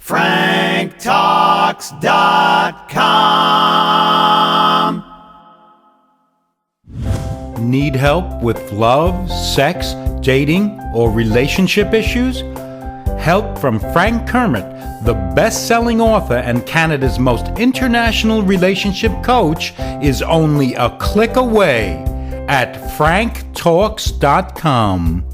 franktalks.com. Need help with love, sex, dating, or relationship issues? Help from Frank Kermit, the best-selling author and Canada's most international relationship coach, is only a click away at franktalks.com.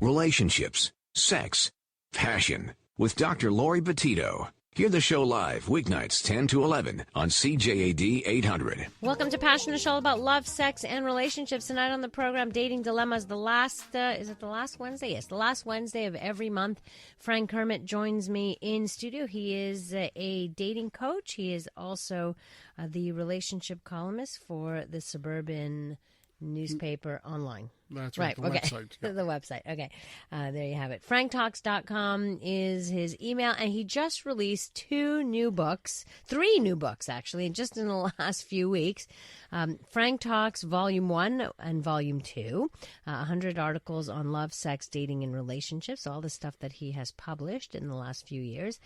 Relationships, sex, passion with Dr. Laurie Betito. Hear the show live weeknights 10 to 11 on CJAD 800. Welcome to Passion, a show about love, sex, and relationships. Tonight on the program, Dating Dilemmas. The last, is it the last Wednesday? Yes, the last Wednesday of every month. Frank Kermit joins me in studio. He is a dating coach. He is also the relationship columnist for the Suburban newspaper online. That's right. The okay. Website. Yeah. The website. Okay. There you have it. franktalks.com is his email, and he just released three new books, actually, just in the last few weeks. Frank Talks Volume 1 and Volume 2, 100 articles on love, sex, dating, and relationships, all the stuff that he has published in the last few years.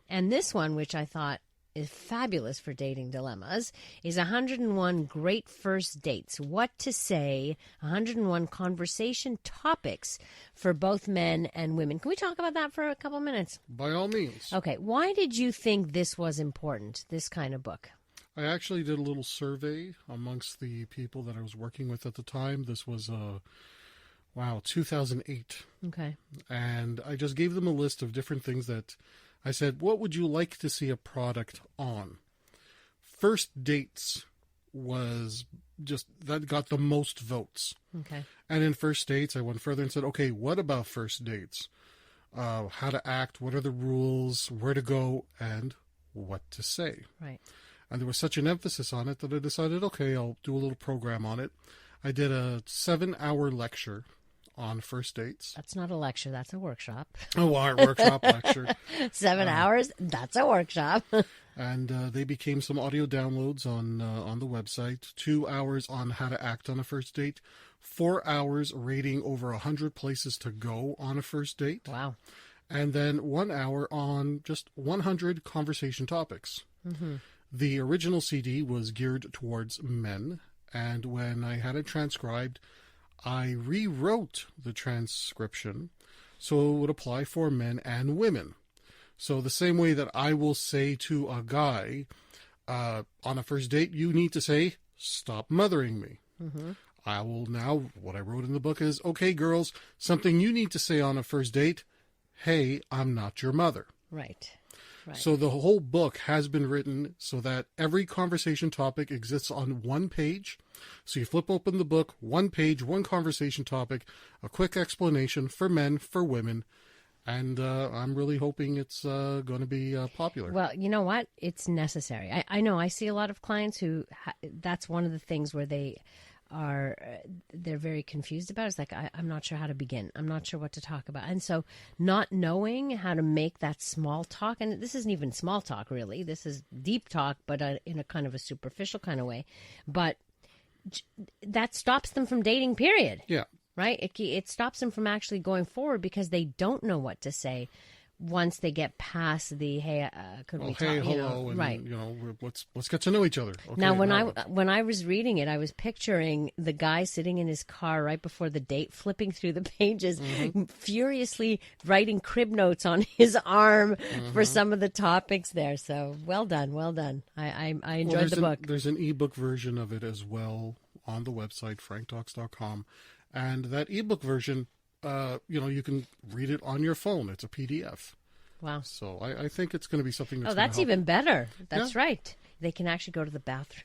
And this one, which I thought is fabulous for dating dilemmas, is 101 great first dates. What to say, 101 conversation topics for both men and women. Can we talk about that for a couple minutes? By all means. Okay. Why did you think this was important, this kind of book? I actually did a little survey amongst the people that I was working with at the time. This was, 2008. Okay. And I just gave them a list of different things that I said, what would you like to see a product on? First dates was just, that got the most votes. Okay. And in first dates, I went further and said, okay, what about first dates? How to act, what are the rules, where to go, and what to say. Right. And there was such an emphasis on it that I decided, okay, I'll do a little program on it. I did a 7-hour lecture on first dates. That's not a lecture, that's a workshop. Oh, our workshop lecture. 7 hours, that's a workshop. And they became some audio downloads on the website. 2 hours on how to act on a first date. 4 hours rating over 100 places to go on a first date. Wow. And then 1 hour on just 100 conversation topics. Mm-hmm. The original CD was geared towards men. And when I had it transcribed, I rewrote the transcription so it would apply for men and women. So the same way that I will say to a guy on a first date, you need to say, stop mothering me. Mm-hmm. I will now, what I wrote in the book is, okay, girls, something you need to say on a first date, hey, I'm not your mother. Right. Right. So the whole book has been written so that every conversation topic exists on one page. So you flip open the book, one page, one conversation topic, a quick explanation for men, for women. And I'm really hoping it's going to be popular. Well, you know what? It's necessary. I know I see a lot of clients who that's one of the things where they're very confused about. It's like, I'm not sure how to begin. I'm not sure what to talk about. And so not knowing how to make that small talk, and this isn't even small talk really, this is deep talk, but in a kind of a superficial kind of way, but that stops them from dating, period. Yeah. Right? It stops them from actually going forward because they don't know what to say once they get past the hey, could we talk? Hey, hello, and, right? Let's get to know each other. Okay, now, when I was reading it, I was picturing the guy sitting in his car right before the date, flipping through the pages, furiously writing crib notes on his arm for some of the topics there. So well done, well done. I enjoyed the book. There's an ebook version of it as well on the website franktalks.com, and that ebook version. You can read it on your phone. It's a PDF. Wow. So I think it's going to be something that's that's even better. That's right. They can actually go to the bathroom.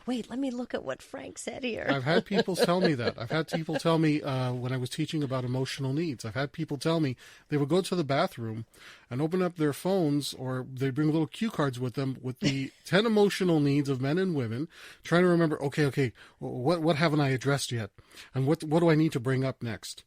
Wait, let me look at what Frank said here. I've had people tell me that. I've had people tell me when I was teaching about emotional needs, I've had people tell me they would go to the bathroom and open up their phones, or they bring little cue cards with them with the 10 emotional needs of men and women, trying to remember, okay, what haven't I addressed yet? And what do I need to bring up next?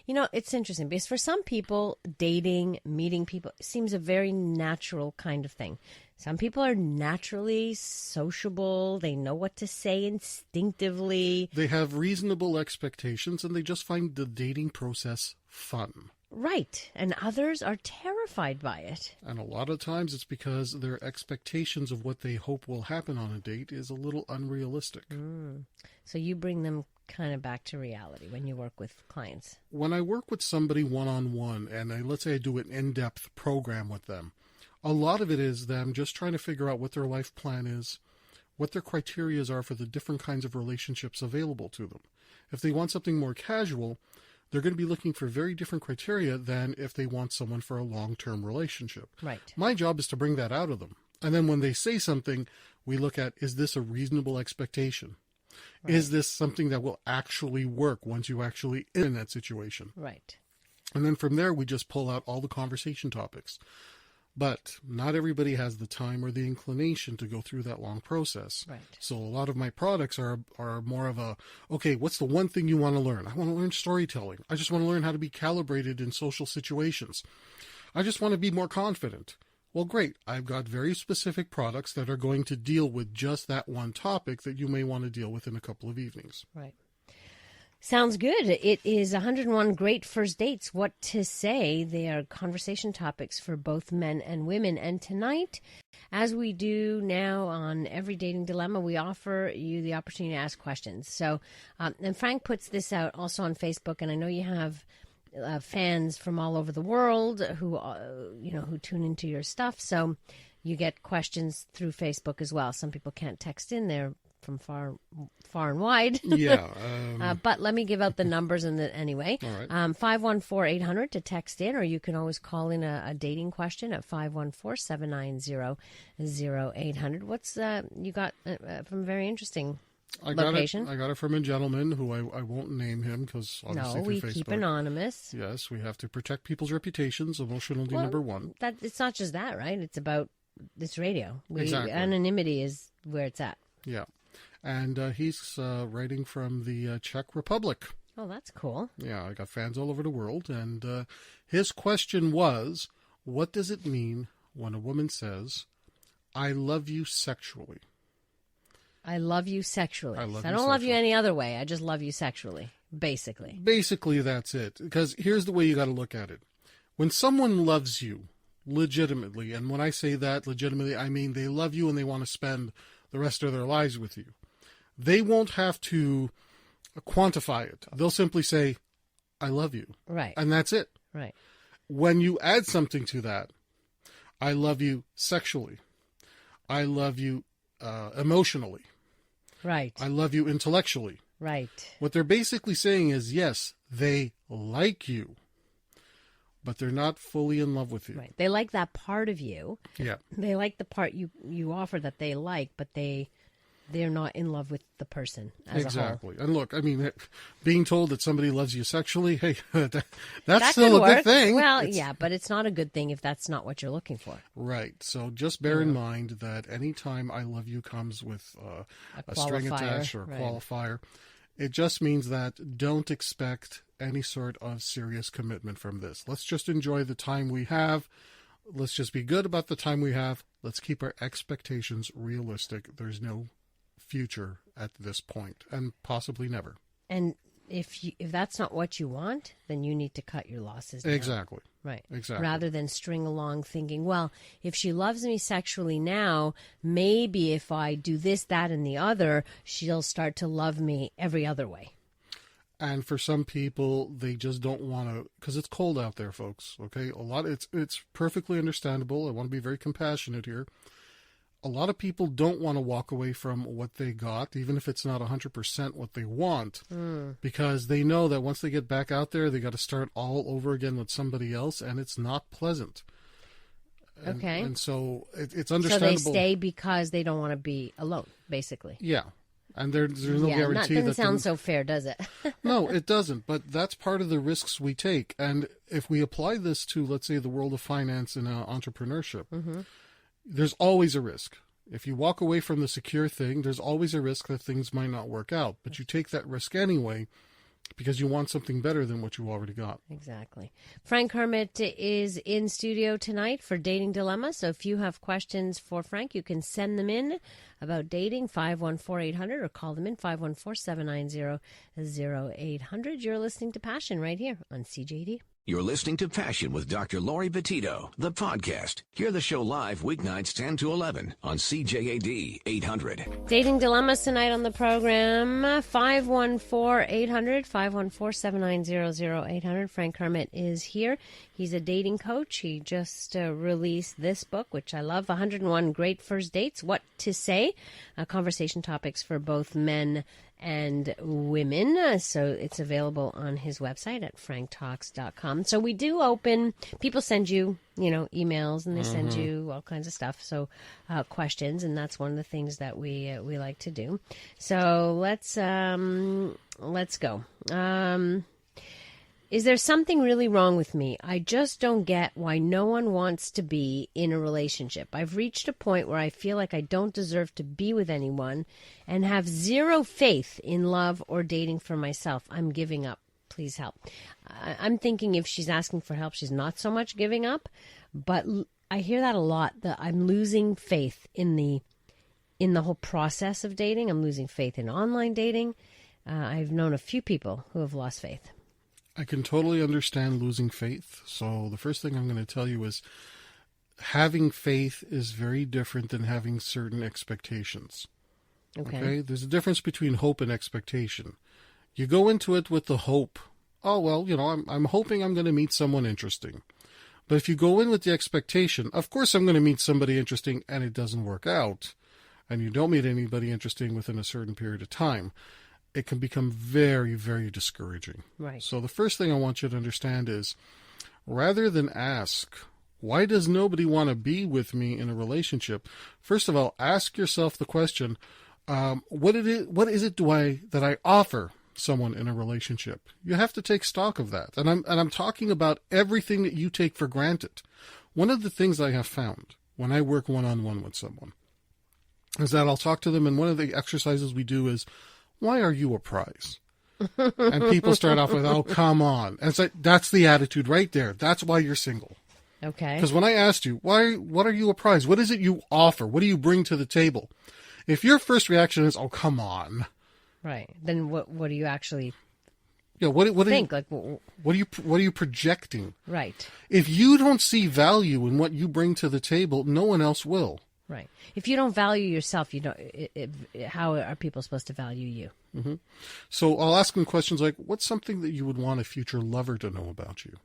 It's interesting because for some people, dating, meeting people seems a very natural kind of thing. Some people are naturally sociable. They know what to say instinctively. They have reasonable expectations, and they just find the dating process fun. Right. And others are terrified by it. And a lot of times it's because their expectations of what they hope will happen on a date is a little unrealistic. So you bring them kind of back to reality when you work with clients. When I work with somebody one-on-one, and let's say I do an in-depth program with them, a lot of it is them just trying to figure out what their life plan is, what their criteria are for the different kinds of relationships available to them. If they want something more casual, they're going to be looking for very different criteria than if they want someone for a long-term relationship. Right. My job is to bring that out of them. And then when they say something, we look at, is this a reasonable expectation? Right. Is this something that will actually work once you actually in that situation? Right. And then from there, we just pull out all the conversation topics. But not everybody has the time or the inclination to go through that long process. Right. So a lot of my products are more of a, okay, what's the one thing you want to learn? I want to learn storytelling. I just want to learn how to be calibrated in social situations. I just want to be more confident. Well, great. I've got very specific products that are going to deal with just that one topic that you may want to deal with in a couple of evenings. Right. Sounds good. It is 101 Great First Dates. What to say? They are conversation topics for both men and women. And tonight, as we do now on Every Dating Dilemma, we offer you the opportunity to ask questions. So, and Frank puts this out also on Facebook, and I know you have fans from all over the world who tune into your stuff. So you get questions through Facebook as well. Some people can't text in there from far and wide. Yeah. But let me give out the numbers anyway. All right. 514-800 to text in, or you can always call in a dating question at 514-790-0800. What's you got from very interesting location? I got it from a gentleman who I won't name him because obviously no, through we Facebook. keep anonymous. Yes, we have to protect people's reputations. Emotionally number one. That it's not just that, right? It's about this radio. Exactly. Anonymity is where it's at. Yeah. And he's writing from the Czech Republic. Oh, that's cool. Yeah, I got fans all over the world. And his question was, what does it mean when a woman says, I love you sexually? I love you sexually. I don't love you any other way. I just love you sexually, basically. Basically, that's it. Because here's the way you got to look at it. When someone loves you legitimately, and when I say that legitimately, I mean they love you and they want to spend the rest of their lives with you. They won't have to quantify it. They'll simply say, I love you. Right. And that's it. Right. When you add something to that, I love you sexually. I love you emotionally. Right. I love you intellectually. Right. What they're basically saying is, yes, they like you, but they're not fully in love with you. Right. They like that part of you. Yeah. They like the part you offer that they like, but they're not in love with the person as exactly. a whole. And look, I mean, being told that somebody loves you sexually, hey, that's that still a good thing. Well, yeah, but it's not a good thing if that's not what you're looking for. Right. So just bear in mind that anytime I love you comes with a string attached or a qualifier, it just means that don't expect any sort of serious commitment from this. Let's just enjoy the time we have. Let's just be good about the time we have. Let's keep our expectations realistic. There's no future at this point, and possibly never. And if that's not what you want, then you need to cut your losses down. Exactly. Right. Exactly. Rather than string along thinking, well, if she loves me sexually now, maybe if I do this, that, and the other, she'll start to love me every other way. And for some people, they just don't want to, because it's cold out there, folks. Okay, it's perfectly understandable. I want to be very compassionate here. A lot of people don't want to walk away from what they got, even if it's not 100% what they want, because they know that once they get back out there, they got to start all over again with somebody else, and it's not pleasant. Okay. And so it's understandable. So they stay because they don't want to be alone, basically. Yeah. And there's no guarantee that... doesn't sound so fair, does it? No, it doesn't. But that's part of the risks we take. And if we apply this to, let's say, the world of finance and entrepreneurship, there's always a risk. If you walk away from the secure thing, there's always a risk that things might not work out. But you take that risk anyway because you want something better than what you already got. Exactly. Frank Kermit is in studio tonight for Dating Dilemma. So if you have questions for Frank, you can send them in about dating, 514-800, or call them in, 514-790-0800. You're listening to Passion right here on CJD. You're listening to Passion with Dr. Laurie Betito, the podcast. Hear the show live weeknights 10 to 11 on CJAD 800. Dating dilemmas tonight on the program. 514-800, 514-790-0800. Frank Kermit is here. He's a dating coach. He just released this book, which I love, 101 Great First Dates, What to Say, conversation topics for both men and women. So it's available on his website at franktalks.com. So we do open, people send you, emails, and they send you all kinds of stuff. So questions, and that's one of the things that we like to do. So let's go. Is there something really wrong with me? I just don't get why no one wants to be in a relationship. I've reached a point where I feel like I don't deserve to be with anyone and have zero faith in love or dating for myself. I'm giving up. Please help. I'm thinking if she's asking for help, she's not so much giving up, but I hear that a lot, that I'm losing faith in the whole process of dating. I'm losing faith in online dating. I've known a few people who have lost faith. I can totally understand losing faith. So the first thing I'm going to tell you is having faith is very different than having certain expectations. Okay? There's a difference between hope and expectation. You go into it with the hope. Oh, well, I'm hoping I'm going to meet someone interesting. But if you go in with the expectation, of course I'm going to meet somebody interesting, and it doesn't work out, and you don't meet anybody interesting within a certain period of time, it can become very, very discouraging. Right. So the first thing I want you to understand is, rather than ask, why does nobody want to be with me in a relationship? First of all, ask yourself the question, what is it that I offer someone in a relationship? You have to take stock of that. And I'm talking about everything that you take for granted. One of the things I have found when I work one-on-one with someone is that I'll talk to them, and one of the exercises we do is, why are you a prize? And people start off with, oh, come on. And it's like, that's the attitude right there. That's why you're single. Okay. Because when I asked you, what are you a prize? What is it you offer? What do you bring to the table? If your first reaction is, oh, come on. Right. Then what do you actually what think? What are you projecting? Right. If you don't see value in what you bring to the table, no one else will. Right. If you don't value yourself, how are people supposed to value you? Mm-hmm. So I'll ask them questions like, what's something that you would want a future lover to know about you?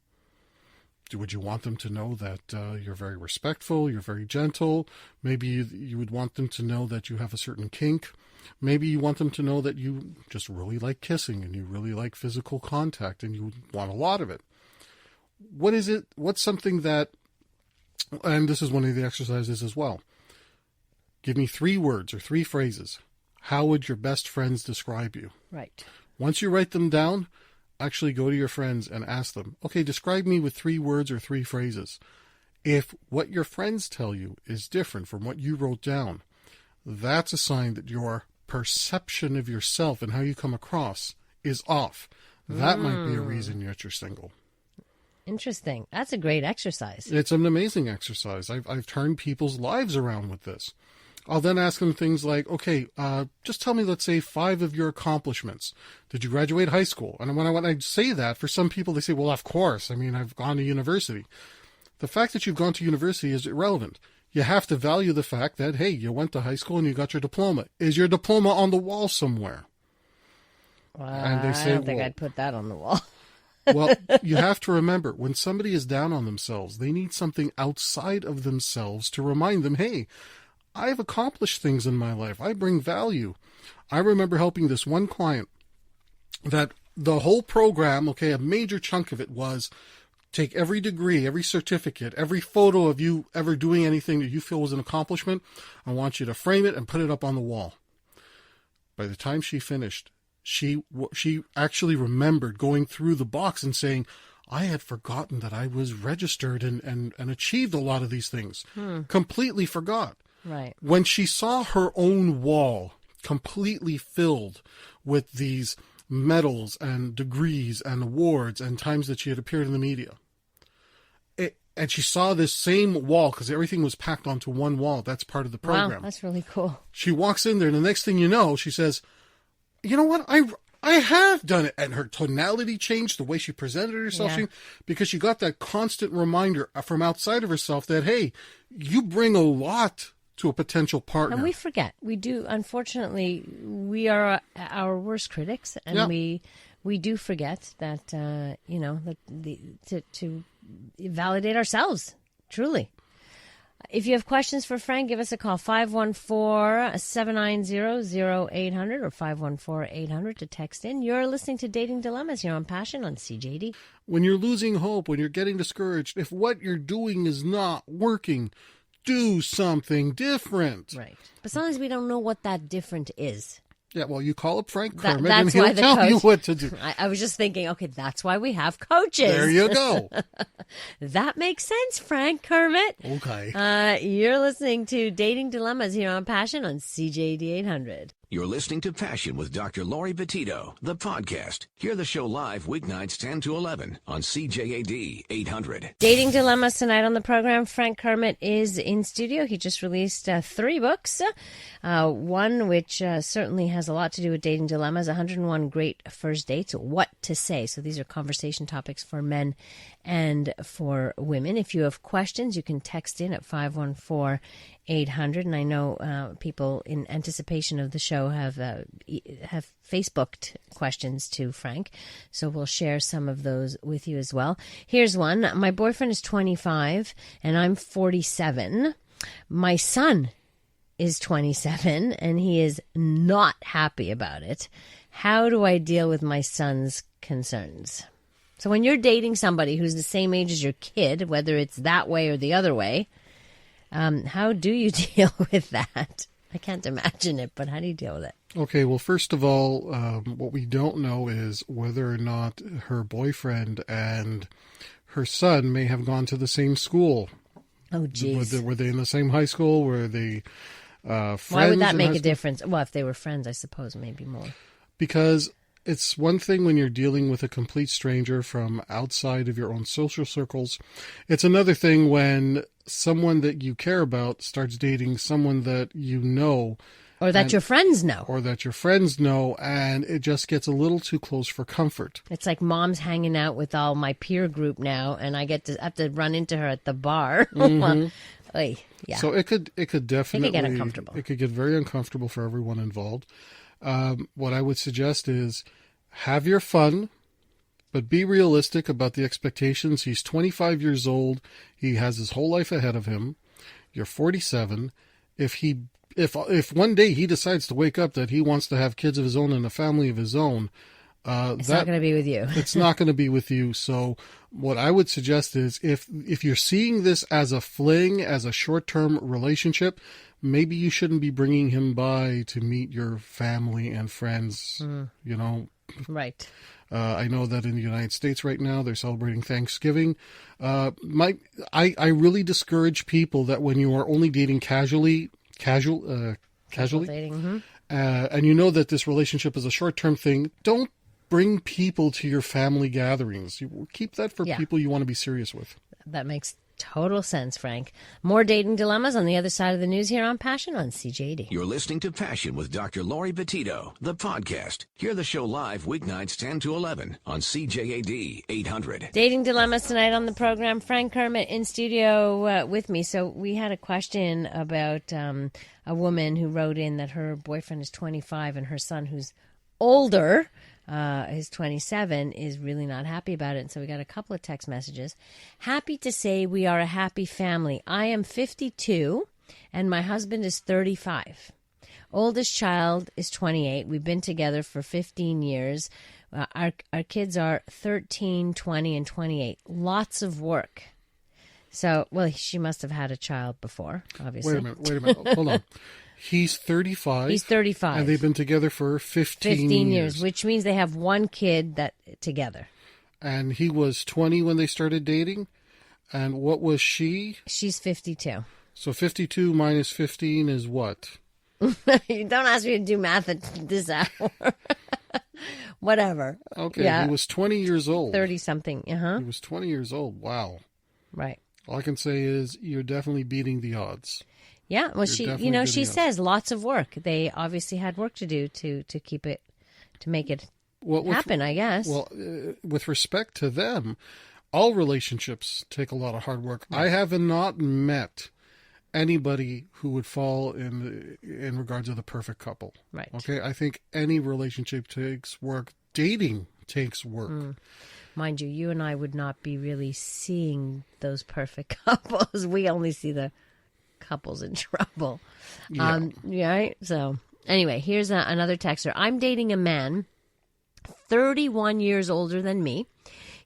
Would you want them to know that you're very respectful, you're very gentle? Maybe you would want them to know that you have a certain kink. Maybe you want them to know that you just really like kissing and you really like physical contact and you want a lot of it. What is it? What's something that, and this is one of the exercises as well. Give me 3 words or 3 phrases. How would your best friends describe you? Right. Once you write them down, actually go to your friends and ask them, okay, describe me with 3 words or 3 phrases. If what your friends tell you is different from what you wrote down, that's a sign that your perception of yourself and how you come across is off. That might be a reason that you're single. Interesting. That's a great exercise. It's an amazing exercise. I've turned people's lives around with this. I'll then ask them things like, okay, just tell me, let's say, 5 of your accomplishments. Did you graduate high school? And when I say that, for some people, they say, well, of course. I mean, I've gone to university. The fact that you've gone to university is irrelevant. You have to value the fact that, hey, you went to high school and you got your diploma. Is your diploma on the wall somewhere? And they say, I don't think I'd put that on the wall. Well, you have to remember, when somebody is down on themselves, they need something outside of themselves to remind them, hey, I've accomplished things in my life. I bring value. I remember helping this one client that the whole program, okay, a major chunk of it was take every degree, every certificate, every photo of you ever doing anything that you feel was an accomplishment. I want you to frame it and put it up on the wall. By the time she finished, she actually remembered going through the box and saying, I had forgotten that I was registered and achieved a lot of these things. Completely forgot. Right. When she saw her own wall completely filled with these medals and degrees and awards and times that she had appeared in the media, and she saw this same wall, because everything was packed onto one wall. That's part of the program. Wow, that's really cool. She walks in there, and the next thing you know, she says, you know what? I have done it. And her tonality changed, the way she presented herself, Yeah. because she got that constant reminder from outside of herself that, hey, you bring a lot to a potential partner. And we forget. We do. Unfortunately, we are our worst critics, and Yeah. we do forget that to validate ourselves. Truly. If you have questions for Frank, give us a call, 514-790-0800 or 514-800 to text in. You're listening to Dating Dilemmas here on Passion on CJD. When you're losing hope, when you're getting discouraged, if what you're doing is not working, do something different. Right. But sometimes we don't know what that different is. Yeah, well, you call up Frank That- Kermit that's and why he'll the tell you coach- what to do. I was just thinking, okay, that's why we have coaches. There you go. That makes sense, Frank Kermit. Okay. You're listening to Dating Dilemmas here on Passion on CJD 800. You're listening to Passion with Dr. Laurie Betito, the podcast. Hear the show live weeknights 10 to 11 on CJAD 800. Dating Dilemmas tonight on the program. Frank Kermit is in studio. He just released 3 books. One which certainly has a lot to do with dating dilemmas, 101 Great First Dates, What to Say. So these are conversation topics for men and for women. If you have questions, you can text in at 514-800. And I know people in anticipation of the show have Facebooked questions to Frank. So we'll share some of those with you as well. Here's one. My boyfriend is 25 and I'm 47. My son is 27 and he is not happy about it. How do I deal with my son's concerns? So when you're dating somebody who's the same age as your kid, whether it's that way or the other way, how do you deal with that? I can't imagine it, but how do you deal with it? Okay, well, first of all, what we don't know is whether or not her boyfriend and her son may have gone to the same school. Oh, geez. Were they in the same high school? Were they friends? Why would that in make high a school? difference? Well, if they were friends, I suppose maybe more. Because it's one thing when you're dealing with a complete stranger from outside of your own social circles. It's another thing when someone that you care about starts dating someone that you know. Or that your friends know. Or that your friends know, and it just gets a little too close for comfort. It's like mom's hanging out with all my peer group now, and I have to run into her at the bar. Mm-hmm. Oy, yeah. So it could definitely get uncomfortable. It could get very uncomfortable for everyone involved. What I would suggest is have your fun, but be realistic about the expectations. He's 25 years old. He has his whole life ahead of him. You're 47. If one day he decides to wake up that he wants to have kids of his own and a family of his own, it's not going to be with you. It's not going to be with you. So what I would suggest is if you're seeing this as a fling, as a short-term relationship, maybe you shouldn't be bringing him by to meet your family and friends, you know. Right. I know that in the United States right now, they're celebrating Thanksgiving. I really discourage people that when you are only dating casually, Dating. and you know that this relationship is a short-term thing, don't bring people to your family gatherings. You keep that for people you want to be serious with. That makes total sense, Frank. More dating dilemmas on the other side of the news here on Passion on CJD. You're listening to Passion with Dr. Laurie Betito, the podcast. Hear the show live weeknights 10 to 11 on CJAD 800. Dating dilemmas tonight on the program. Frank Kermit in studio with me. So we had a question about a woman who wrote in that her boyfriend is 25 and her son, who's older, is 27, is really not happy about it. And so we got a couple of text messages. Happy to say we are a happy family. I am 52 and my husband is 35. Oldest child is 28. We've been together for 15 years. Our kids are 13, 20, and 28. Lots of work. So, well, she must have had a child before, obviously. Wait a minute. Hold on. He's 35. He's 35. And they've been together for 15 years, which means they have one kid together. And he was 20 when they started dating. And what was she? She's 52. So 52 minus 15 is what? Don't ask me to do math at this hour. Whatever. Okay, yeah. He was 20 years old. 30-something, He was 20 years old. Wow. Right. All I can say is you're definitely beating the odds. Yeah, well, she says lots of work. They obviously had work to do to keep it, to make it happen, I guess. Well, with respect to them, all relationships take a lot of hard work. I have not met anybody who would fall in regards to the perfect couple. Right. Okay. I think any relationship takes work. Dating takes work. Mind you, you and I would not be really seeing those perfect couples. We only see the couples in trouble. Yeah. Right? So, anyway, here's another texter. I'm dating a man 31 years older than me.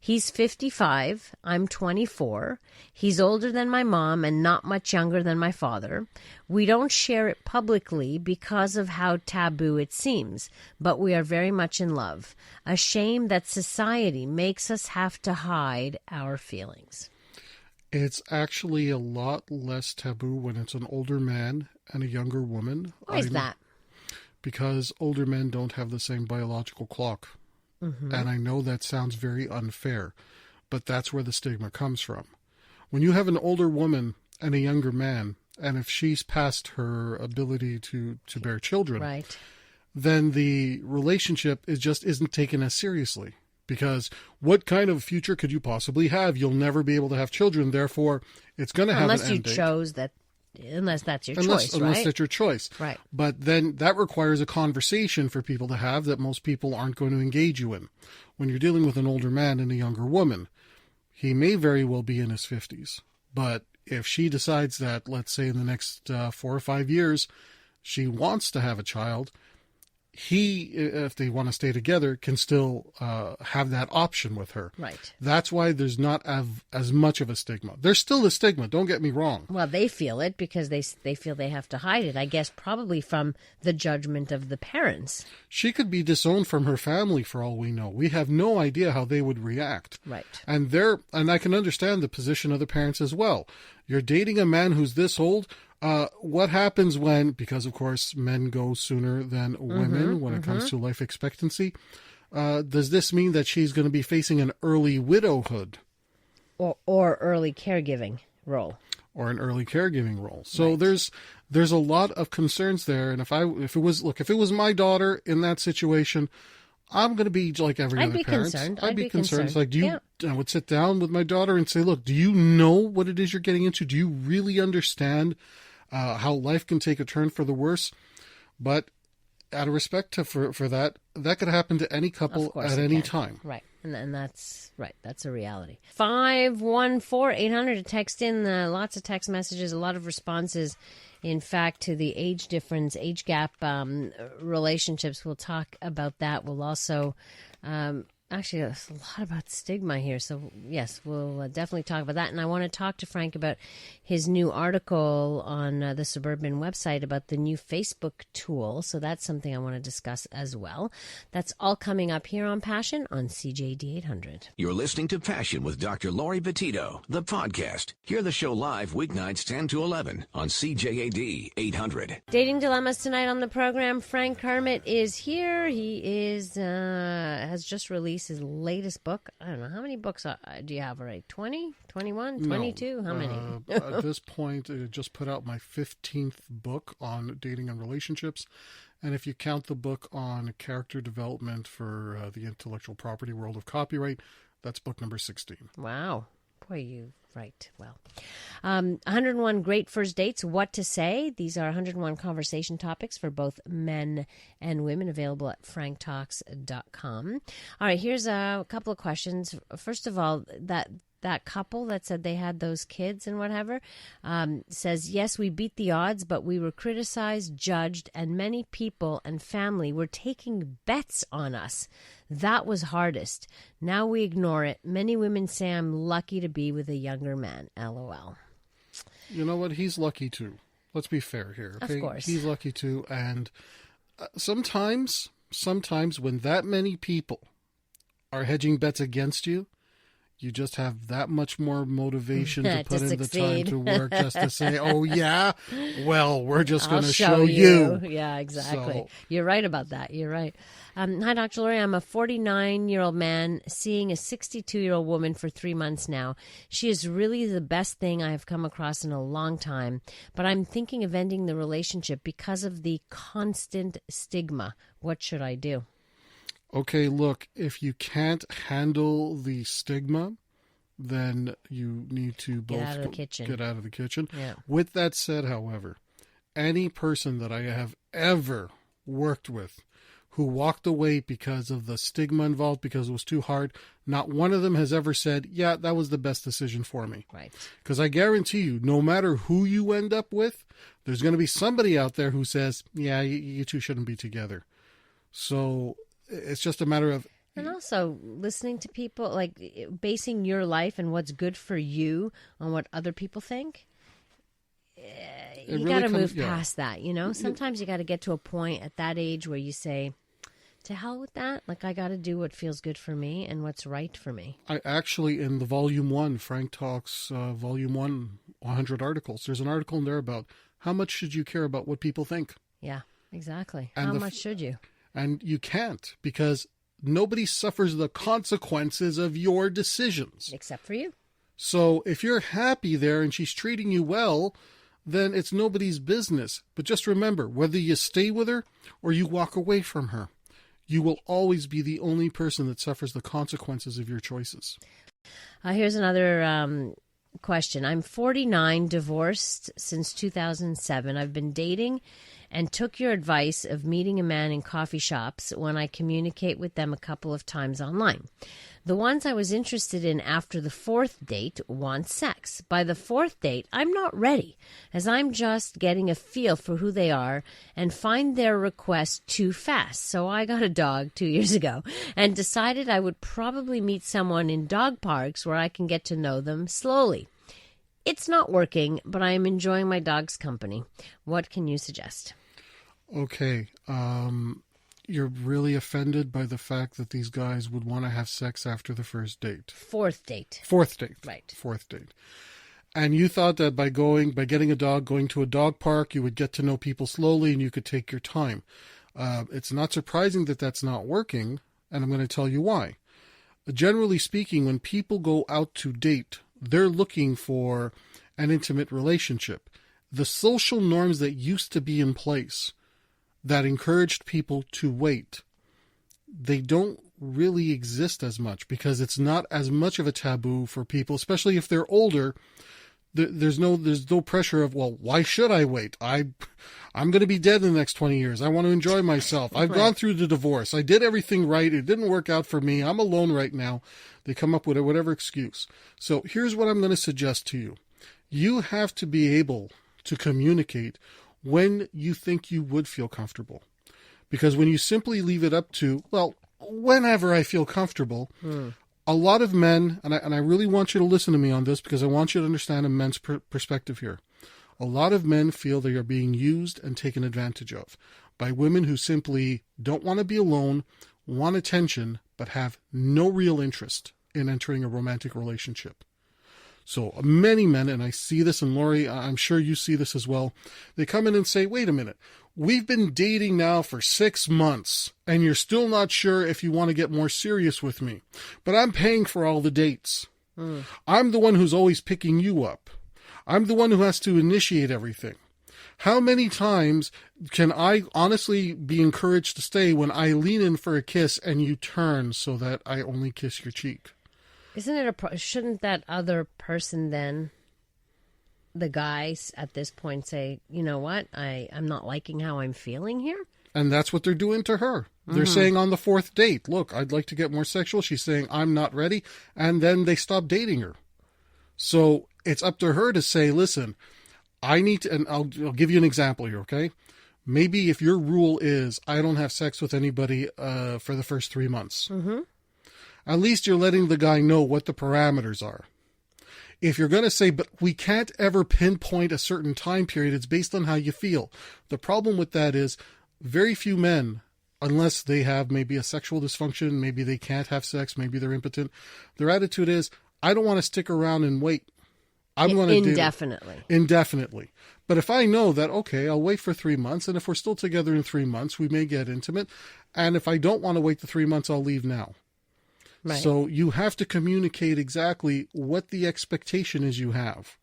He's 55. I'm 24. He's older than my mom and not much younger than my father. We don't share it publicly because of how taboo it seems, but we are very much in love. A shame that society makes us have to hide our feelings. It's actually a lot less taboo when it's an older man and a younger woman. Why is that? Because older men don't have the same biological clock. Mm-hmm. And I know that sounds very unfair, but that's where the stigma comes from. When you have an older woman and a younger man, and if she's past her ability to bear children, right, then the relationship isn't taken as seriously. Because what kind of future could you possibly have? You'll never be able to have children, therefore it's going to have an end date. Unless you chose that. Unless that's your choice, right? Unless that's your choice. Right. But then that requires a conversation for people to have that most people aren't going to engage you in. When you're dealing with an older man and a younger woman, he may very well be in his 50s. But if she decides that, let's say in the next 4 or 5 years, she wants to have a child, he, if they want to stay together, can still have that option with her. Right. That's why there's not as much of a stigma. There's still a stigma, don't get me wrong. Well, they feel it because they feel they have to hide it, I guess probably from the judgment of the parents. She could be disowned from her family for all we know. We have no idea how they would react. Right. And I can understand the position of the parents as well. You're dating a man who's this old. What happens when, because of course men go sooner than women when it comes to life expectancy, does this mean that she's going to be facing an early widowhood? Or early caregiving role. Or an early caregiving role. So right. there's a lot of concerns there. And if it was my daughter in that situation, I'm going to be like every other parent. I'd be concerned. It's like, I would sit down with my daughter and say, look, do you know what it is you're getting into? Do you really understand how life can take a turn for the worse? But out of respect for that could happen to any couple at any time. Right. And that's right. That's a reality. 514-800 to text in. Lots of text messages, a lot of responses. In fact, to the age difference, age gap relationships. We'll talk about that. We'll also, actually, there's a lot about stigma here. So, yes, we'll definitely talk about that. And I want to talk to Frank about his new article on the Suburban website about the new Facebook tool. So that's something I want to discuss as well. That's all coming up here on Passion on CJD 800. You're listening to Passion with Dr. Laurie Betito, the podcast. Hear the show live weeknights 10 to 11 on CJAD 800. Dating dilemmas tonight on the program. Frank Kermit is here. He has just released his latest book. I don't know. How many books do you have already? 20? 21? 22? How many? At this point, I just put out my 15th book on dating and relationships. And if you count the book on character development for the intellectual property world of copyright, that's book number 16. Wow. Boy, you right. Well, 101 great first dates, what to say. These are 101 conversation topics for both men and women, available at franktalks.com. All right, here's a couple of questions. First of all, that couple that said they had those kids and whatever, says, yes, we beat the odds, but we were criticized, judged, and many people and family were taking bets on us. That was hardest. Now we ignore it. Many women say I'm lucky to be with a younger man. LOL. You know what? He's lucky too. Let's be fair here. Okay? Of course. He's lucky too. And sometimes when that many people are hedging bets against you, you just have that much more motivation to put in the time to work just to say, oh, yeah, well, we're just going to show you. Yeah, exactly. So, you're right about that. You're right. Hi, Dr. Laurie. I'm a 49-year-old man seeing a 62-year-old woman for 3 months now. She is really the best thing I have come across in a long time, but I'm thinking of ending the relationship because of the constant stigma. What should I do? Okay, look, if you can't handle the stigma, then you need to both out of the kitchen. get out of the kitchen. Yeah. With that said, however, any person that I have ever worked with who walked away because of the stigma involved, because it was too hard, not one of them has ever said, yeah, that was the best decision for me. Right. Because I guarantee you, no matter who you end up with, there's going to be somebody out there who says, yeah, you two shouldn't be together. So it's just a matter of... And also listening to people, like basing your life and what's good for you on what other people think. You got to move past that, you know? Sometimes you got to get to a point at that age where you say, to hell with that. Like, I got to do what feels good for me and what's right for me. I actually, in the Volume 1, Frank Talks, Volume 1, 100 articles, there's an article in there about how much should you care about what people think? Yeah, exactly. And how much should you? And you can't, because nobody suffers the consequences of your decisions. Except for you. So if you're happy there and she's treating you well, then it's nobody's business. But just remember, whether you stay with her or you walk away from her, you will always be the only person that suffers the consequences of your choices. Here's another question. I'm 49, divorced since 2007. I've been dating and took your advice of meeting a man in coffee shops when I communicate with them a couple of times online. The ones I was interested in after the fourth date want sex. By the fourth date, I'm not ready, as I'm just getting a feel for who they are and find their request too fast. So I got a dog 2 years ago and decided I would probably meet someone in dog parks where I can get to know them slowly. It's not working, but I am enjoying my dog's company. What can you suggest? Okay, you're really offended by the fact that these guys would want to have sex after the first date. Fourth date. Fourth date. Right. Fourth date. And you thought that by getting a dog, going to a dog park, you would get to know people slowly and you could take your time. It's not surprising that that's not working, and I'm going to tell you why. Generally speaking, when people go out to date, they're looking for an intimate relationship. The social norms that used to be in place that encouraged people to wait, they don't really exist as much because it's not as much of a taboo for people, especially if they're older. There's no pressure of, well, why should I wait? I'm going to be dead in the next 20 years. I want to enjoy myself. I've gone through the divorce. I did everything right. It didn't work out for me. I'm alone right now. They come up with whatever excuse. So here's what I'm going to suggest to you. You have to be able to communicate when you think you would feel comfortable. Because when you simply leave it up to, well, whenever I feel comfortable, a lot of men, and I really want you to listen to me on this because I want you to understand a men's perspective here. A lot of men feel they are being used and taken advantage of by women who simply don't want to be alone, want attention, but have no real interest in entering a romantic relationship. So many men, and I see this, and Laurie, I'm sure you see this as well, they come in and say, wait a minute, we've been dating now for 6 months, and you're still not sure if you want to get more serious with me. But I'm paying for all the dates. I'm the one who's always picking you up. I'm the one who has to initiate everything. How many times can I honestly be encouraged to stay when I lean in for a kiss and you turn so that I only kiss your cheek? Isn't it shouldn't that other person then, the guys at this point, say, you know what, I'm not liking how I'm feeling here? And that's what they're doing to her. They're saying on the fourth date, look, I'd like to get more sexual. She's saying, I'm not ready. And then they stop dating her. So it's up to her to say, listen, I need to, and I'll give you an example here, okay? Maybe if your rule is, I don't have sex with anybody for the first 3 months. At least you're letting the guy know what the parameters are. If you're going to say, but we can't ever pinpoint a certain time period, it's based on how you feel. The problem with that is very few men, unless they have maybe a sexual dysfunction, maybe they can't have sex, maybe they're impotent, their attitude is, I don't want to stick around and wait. I'm going to indefinitely. But if I know that, okay, I'll wait for 3 months, and if we're still together in 3 months, we may get intimate. And if I don't want to wait the 3 months, I'll leave now. Right. So you have to communicate exactly what the expectation is you have.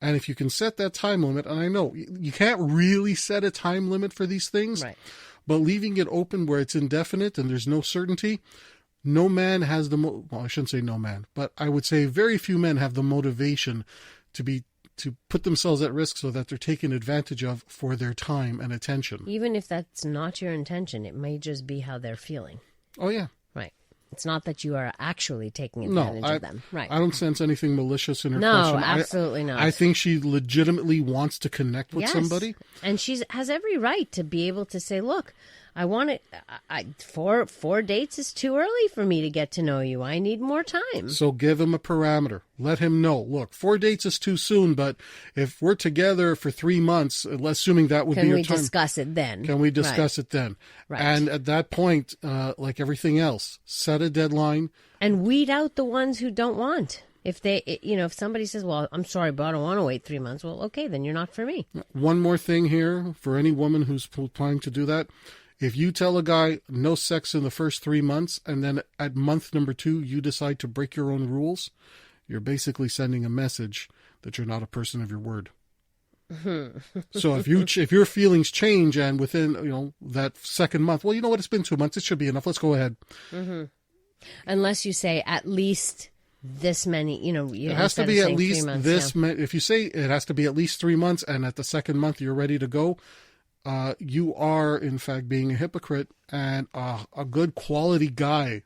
And if you can set that time limit, and I know you can't really set a time limit for these things, right, But leaving it open where it's indefinite and there's no certainty, no man has well, I shouldn't say no man, but I would say very few men have the motivation to put themselves at risk so that they're taken advantage of for their time and attention. Even if that's not your intention, it may just be how they're feeling. Oh, yeah. Right. It's not that you are actually taking advantage of them. Right. I don't sense anything malicious in her No, question. absolutely not. I think she legitimately wants to connect with somebody. And she has every right to be able to say, look, I want it. Four dates is too early for me to get to know you. I need more time. So give him a parameter. Let him know. Look, 4 dates is too soon, but if we're together for 3 months, assuming that would be your time. Can we discuss it then? Can we discuss it then? Right. And at that point, like everything else, set a deadline. And weed out the ones who don't want. If if somebody says, well, I'm sorry, but I don't want to wait 3 months. Well, okay, then you're not for me. One more thing here for any woman who's planning to do that. If you tell a guy no sex in the first 3 months and then at month number 2 you decide to break your own rules, you're basically sending a message that you're not a person of your word. So if your feelings change and within that second month, well, you know what, it's been 2 months, it should be enough. Let's go ahead. Mm-hmm. Unless you say at least this many, it has to be at least this. Yeah. If you say it has to be at least 3 months, and at the second month you're ready to go. You are, in fact, being a hypocrite, and a good quality guy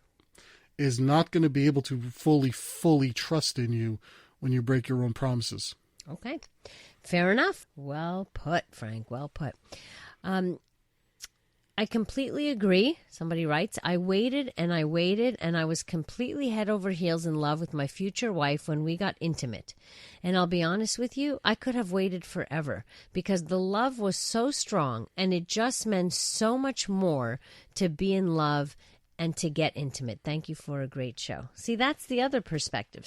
is not going to be able to fully trust in you when you break your own promises. Okay. Fair enough. Well put, Frank. Well put. I completely agree. Somebody writes, I waited and I was completely head over heels in love with my future wife when we got intimate. And I'll be honest with you, I could have waited forever because the love was so strong and it just meant so much more to be in love and to get intimate. Thank you for a great show. See, that's the other perspective.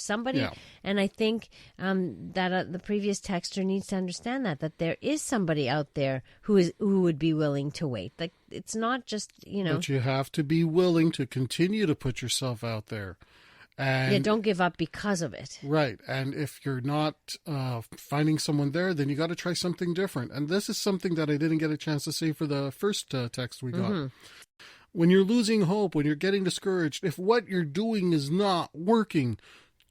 And I think that the previous texter needs to understand that there is somebody out there who would be willing to wait. Like, it's not just, But you have to be willing to continue to put yourself out there. And don't give up because of it. Right. And if you're not finding someone there, then you got to try something different. And this is something that I didn't get a chance to say for the first text we got. Mm-hmm. When you're losing hope, when you're getting discouraged, if what you're doing is not working,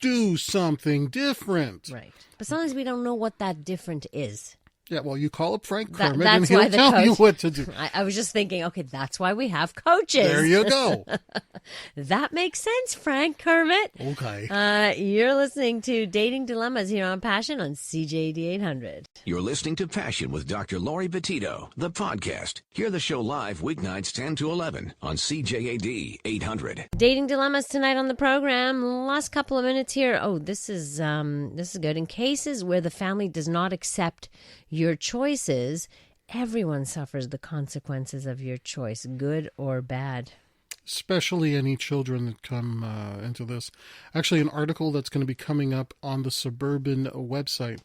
do something different. Right. But sometimes we don't know what that different is. Yeah, well, you call up Frank Kermit and he'll tell you what to do. I was just thinking, okay, that's why we have coaches. There you go. That makes sense, Frank Kermit. Okay. You're listening to Dating Dilemmas here on Passion on CJD 800. You're listening to Passion with Dr. Laurie Betito, the podcast. Hear the show live weeknights 10 to 11 on CJAD 800. Dating Dilemmas tonight on the program. Last couple of minutes here. Oh, this is good. In cases where the family does not accept your choices, everyone suffers the consequences of your choice, good or bad. Especially any children that come into this. Actually, an article that's going to be coming up on the Suburban website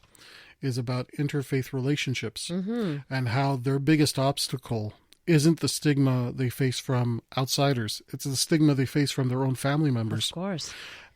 is about interfaith relationships and how their biggest obstacle isn't the stigma they face from outsiders. It's the stigma they face from their own family members. Of course.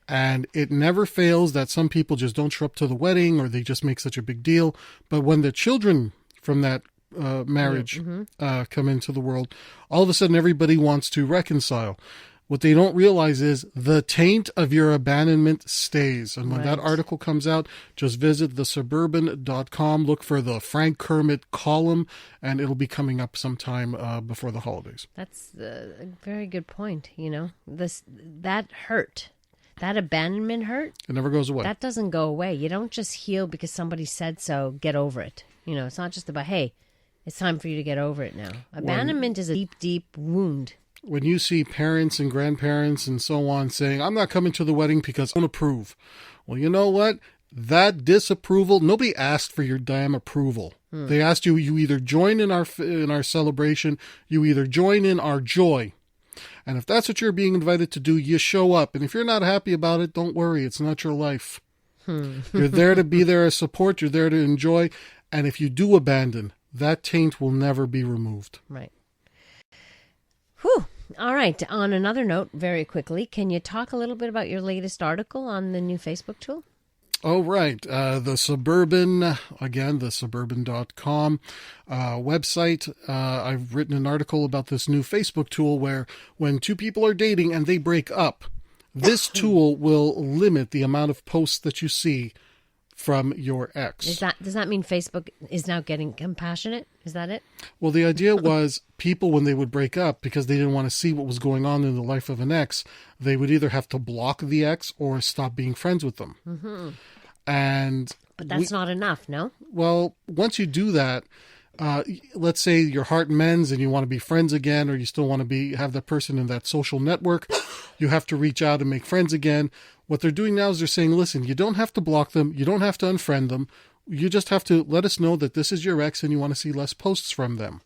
And it never fails that some people just don't show up to the wedding or they just make such a big deal. But when the children from that marriage come into the world, all of a sudden everybody wants to reconcile. What they don't realize is the taint of your abandonment stays. And when that article comes out, just visit thesuburban.com, look for the Frank Kermit column, and it'll be coming up sometime before the holidays. That's a very good point. That hurt. That abandonment hurt. It never goes away. That doesn't go away. You don't just heal because somebody said so, get over it. It's not just about, hey, it's time for you to get over it now. Abandonment is a deep, deep wound. When you see parents and grandparents and so on saying, I'm not coming to the wedding because I don't approve. Well, you know what? That disapproval, nobody asked for your damn approval. They asked you either join in our celebration, you either join in our joy. And if that's what you're being invited to do, you show up. And if you're not happy about it, don't worry. It's not your life. You're there to be there as support. You're there to enjoy. And if you do abandon, that taint will never be removed. Right. Whew. All right. On another note, very quickly, can you talk a little bit about your latest article on the new Facebook tool? Oh, right. The Suburban, again, the Suburban.com website. I've written an article about this new Facebook tool where when two people are dating and they break up, this tool will limit the amount of posts that you see from your ex. Does that mean Facebook is now getting compassionate? Is that it? Well, the idea was people, when they would break up, because they didn't want to see what was going on in the life of an ex, they would either have to block the ex or stop being friends with them. Mm-hmm. But that's not enough, no? Well, once you do that, let's say your heart mends and you want to be friends again, or you still want to have that person in that social network, you have to reach out and make friends again. What they're doing now is they're saying, listen, you don't have to block them. You don't have to unfriend them. You just have to let us know that this is your ex and you want to see less posts from them.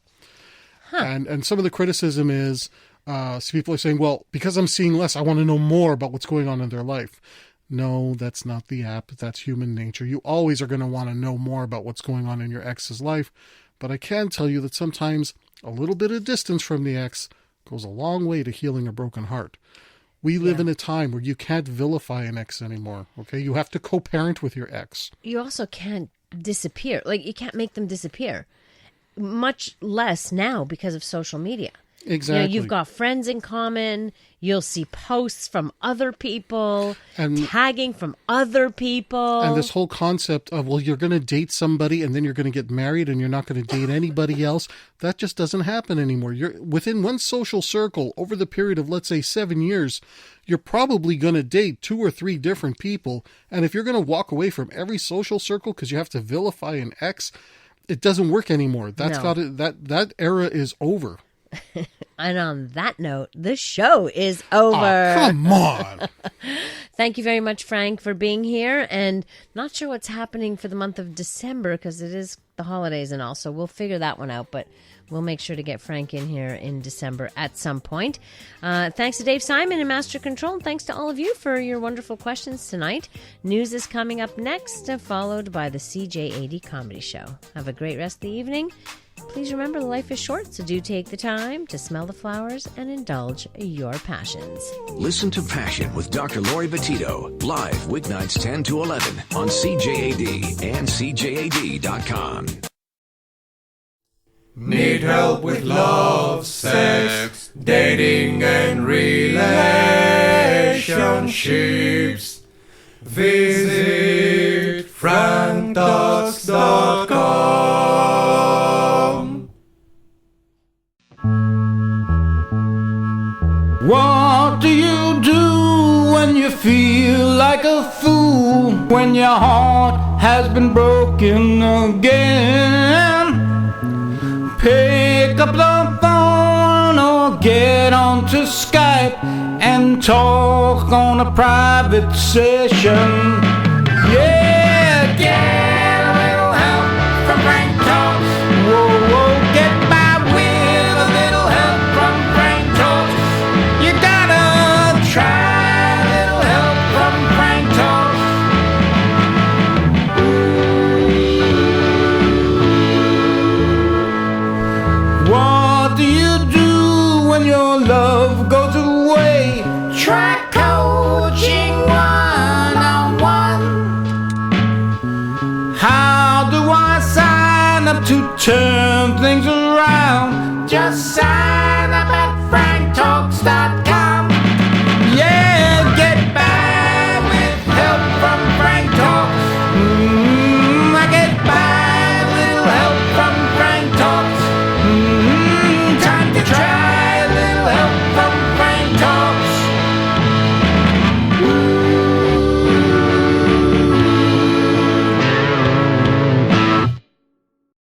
Huh. And some of the criticism is, so people are saying, well, because I'm seeing less, I want to know more about what's going on in their life. No, that's not the app. That's human nature. You always are going to want to know more about what's going on in your ex's life. But I can tell you that sometimes a little bit of distance from the ex goes a long way to healing a broken heart. We live in a time where you can't vilify an ex anymore, okay? You have to co-parent with your ex. You also can't disappear. Like, you can't make them disappear. Much less now because of social media. Exactly. You've got friends in common. You'll see posts from other people, and tagging from other people. And this whole concept of, well, you're going to date somebody and then you're going to get married and you're not going to date anybody else. That just doesn't happen anymore. You're within one social circle over the period of, let's say, 7 years, you're probably going to date 2 or 3 different people. And if you're going to walk away from every social circle because you have to vilify an ex, it doesn't work anymore. That era is over. And on that note, the show is over. Oh, come on. Thank you very much, Frank, for being here. And not sure what's happening for the month of December because it is the holidays and all. So we'll figure that one out. But we'll make sure to get Frank in here in December at some point. Thanks to Dave Simon and Master Control. And thanks to all of you for your wonderful questions tonight. News is coming up next, followed by the CJAD Comedy Show. Have a great rest of the evening. Please remember life is short, so do take the time to smell the flowers and indulge your passions. Listen to Passion with Dr. Laurie Betito, live weeknights 10 to 11 on CJAD and CJAD.com. Need help with love, sex, dating and relationships? Visit franktalks.com. What do you do when you feel like a fool? When your heart has been broken again? Pick up the phone or get onto Skype and talk on a private session. Yeah, get a little help from Frank Talks. Whoa, whoa, get by with a little help from Frank Talks. You gotta try a little help from Frank Talks. What do you do when your love goes away? Try coaching one-on-one. How do I sign up to turn things around? Just sign up at franktalks.com.